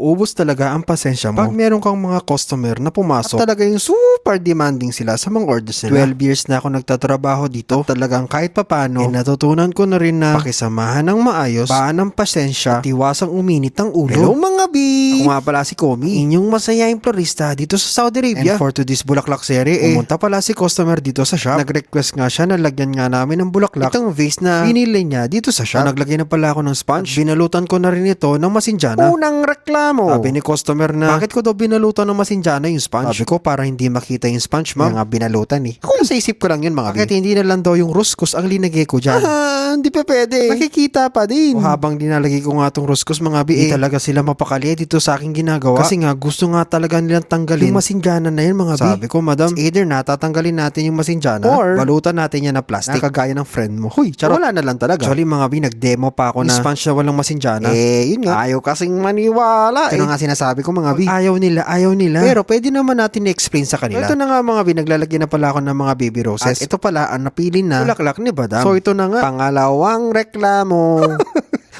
mauubos talaga ang pasensya mo pag meron kang mga customer na pumasok at talaga yung super demanding sila sa mga orders nila. 12 years na ako nagtatrabaho dito at talagang kahit papano natutunan ko na rin na pakisamahan ng maayos, baan ng pasensya at iwasang uminit ang ulo. Hello mga B! Ako nga pala si Komi, inyong masayahing florista dito sa Saudi Arabia. And for today's bulaklak series, pumunta pala si customer dito sa shop. Nag-request nga siya na lagyan nga namin ng bulaklak itong vase na binili niya dito sa shop. Naglagay na pala ako ng sponge. Binalutan ko na rin ito ng masinjana. Unang reklamo. Sabi ni customer na, bakit ko daw binalutan ng masinjana yung sponge? Sabi ko, para hindi makita yung sponge, ma'am. Kaya nga binalutan eh. Ako sa isip ko lang yun mga bakit hindi na lang daw yung ruskus ang linagay ko dyan? Hindi pa pwede. Makikita pa din. O habang dinalagay ko nga tong ruskus mga bi, talaga sila mapakali dito sa aking ginagawa. Kasi nga gusto nga talaga nilang tanggalin yung masinjana na yun mga bi. Sabi ko, madam, either natatanggalin natin yung masinjana or balutan natin yan na plastic na kagaya ng friend mo. Huy, charot. Wala na lang talaga. Actually mga bi, nag-demo pa ako na sponge na walang masinjana. Yun nga. Ayaw kasing maniwala. Ito nga sinasabi ko mga bi. Ayaw nila. Pero pwede naman natin i-explain sa kanila. Ito na nga mga bi, naglalagay na pala ako ng mga baby roses. At ito pala ang napili na bulaklak ni madam. So ito na nga, pangalawang reklamo.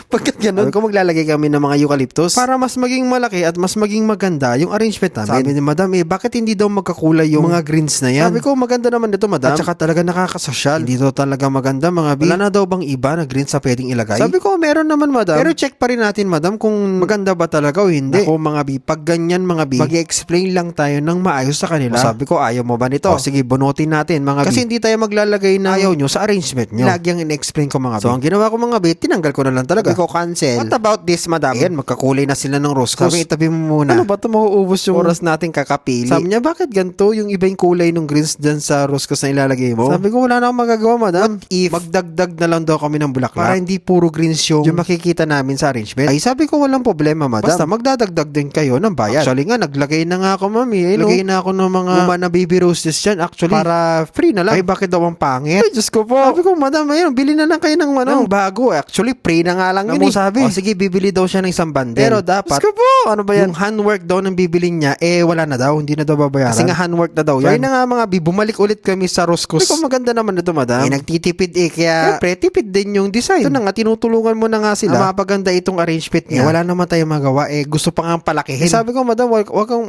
Pagkat ganun, kung maglalagay kami ng mga eucalyptus para mas maging malaki at mas maging maganda yung arrangement namin. Sabi ni madam, bakit hindi daw magkakulay yung mga greens na yan? Sabi ko, maganda naman ito madam. At saka talaga nakakasosyal. Hindi daw talaga maganda mga bi. Wala na daw bang iba na greens sa pwedeng ilagay? Sabi ko, meron naman madam. Pero check pa rin natin madam kung maganda ba talaga o hindi. Ako mga bi, pag ganyan mga bi, mag-explain lang tayo ng maayos sa kanila. Sabi ko, ayaw mo ba nito? Sige, bunutin natin mga bi. Kasi hindi tayo maglalagay na ayaw nyo sa arrangement nyo. Lagyang in-explain ko mga bi. So ang ginawa ko mga bi, tinanggal ko na lang talaga. Cancel. What about this, madam? Ayan, magkakulay na sila ng roscos. Sabi, itabi mo muna. Ano ba ito? Mauubos yung oras natin kakapili. Sabi niya, bakit ganito yung iba yung kulay ng greens dyan sa roscos na ilalagay mo? Sabi ko, wala na akong magagawa, madam. What if magdagdag na lang daw kami ng bulaklak para hindi puro greens yung makikita namin sa arrangement? Ay, sabi ko, walang problema, madam. Basta magdadagdag din kayo ng bayad. Actually nga, naglagay na nga ako, mami. Lagay na ako ng mga uma na baby roses dyan. Actually, para free na lang. Ay, bakit daw ang pangit? Ay, Diyos ko po. Sabi ko, madam, ayun, bili na lang kayo ng bago. Actually, free na nga lang yun. Sabi, sige, bibili daw siya ng isang bundle. Pero dapat, ano ba yan? Yung handwork daw ng bibili niya, wala na daw. Hindi na daw babayaran. Kasi nga handwork na daw yan. So, yun na nga mga bumalik ulit kami sa roscos. Sabi ko, maganda naman ito, madam. Nagtitipid kaya, siyempre, tipid din yung design. Ito na nga, tinutulungan mo na nga sila. Mapaganda itong arrangement niya. Wala naman tayo magawa. Gusto pa nga palakihin. Sabi ko, madam, wag kang,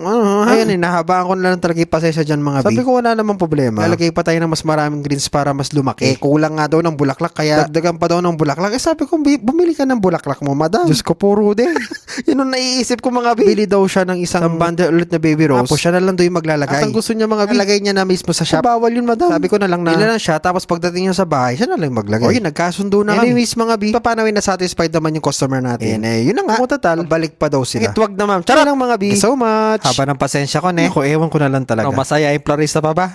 ayan, nahabaan ko na lang talaga yung pasensya dyan, mga sabi ko, wala namang problema. Lalagay pa tayo ng mas maraming greens para mas lumaki. Kulang nga daw ng bulaklak, kaya dagdagan pa daw ng bulaklak. Sabi ko, bumili ka ng bulaklak mo, madam. Diyos ko, puro din. Yun ang naiisip ko mga bili daw siya ng isang bundle ulit na baby rose. Tapos siya na lang daw yung maglalagay. At ang gusto niya mga lagay niya na mismo sa shop. Bawal yun madam. Sabi ko na lang na lang siya. Tapos pagdating niya sa bahay, siya na lang maglagay. O yun, nagkasundo na kami. Anyways mga bi, papanawin na satisfied naman yung customer natin. Yun na nga. Kung total, balik pa daw sila. Wag na ma'am. Tsara lang mga bi. Thank you so much. Haba ng pasensya ko ne. Ako ewan ko na lang talaga. Masaya yung florista pa ba?